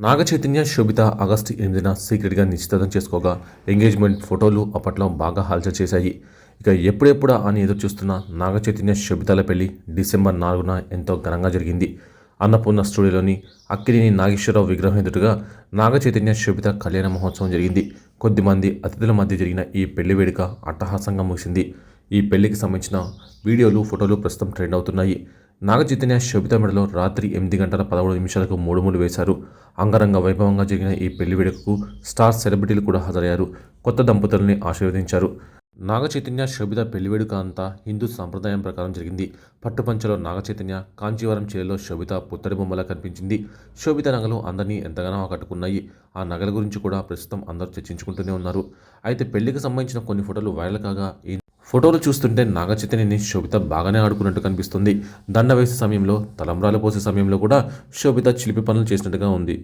నాగ చైతన్య శోభిత August 8న సీక్రెట్గా నిశ్చితార్థం చేసుకోగా engagement ఫోటోలు అప్పట్లో బాగా హల్చల్ చేశాయి. ఇక ఎప్పుడెప్పుడా అని ఎదురు చూస్తున్న నాగ చైతన్య శోభితల పెళ్లి డిసెంబర్ 4న ఎంతో ఘనంగా జరిగింది. అన్నపూర్ణ స్టూడియోలోని అక్కినేని నాగేశ్వరరావు విగ్రహం ఎదుటగా నాగ చైతన్య శోభిత కళ్యాణ మహోత్సవం జరిగింది. కొద్దిమంది అతిథుల మధ్య జరిగిన ఈ పెళ్లి వేడుక అట్టహాసంగా ముగిసింది. ఈ పెళ్లికి సంబంధించిన వీడియోలు, ఫోటోలు ప్రస్తుతం ట్రెండ్ అవుతున్నాయి. నాగ చైతన్య శోభిత మెడలో రాత్రి 8 గంటల 13 నిమిషాలకు మూడు వేశారు. అంగరంగ వైభవంగా జరిగిన ఈ పెళ్లి వేడుకకు స్టార్ సెలబ్రిటీలు కూడా హాజరయ్యారు. కొత్త దంపతుల్ని ఆశీర్వదించారు. నాగ చైతన్య శోభిత పెళ్లి వేడుక అంతా హిందూ సాంప్రదాయం ప్రకారం జరిగింది. పట్టుపంచలో నాగ చైతన్య, కాంచీవరం చీరలో శోభిత పుత్తడి బొమ్మలా కనిపించింది. శోభిత నగలు అందరినీ ఎంతగానో ఆకట్టుకున్నాయి. ఆ నగల గురించి కూడా ప్రస్తుతం అందరూ చర్చించుకుంటూనే ఉన్నారు. అయితే పెళ్లికి సంబంధించిన కొన్ని ఫోటోలు వైరల్ కాగా ఈ ఫోటోలు చూస్తుంటే నాగ చైతన్యని శోభిత బాగానే ఆడుకున్నట్టు కనిపిస్తుంది. దండ వేసే సమయంలో, తలంబ్రాలు పోసే సమయంలో కూడా శోభిత చిలిపి పనులు చేసినట్టుగా ఉంది.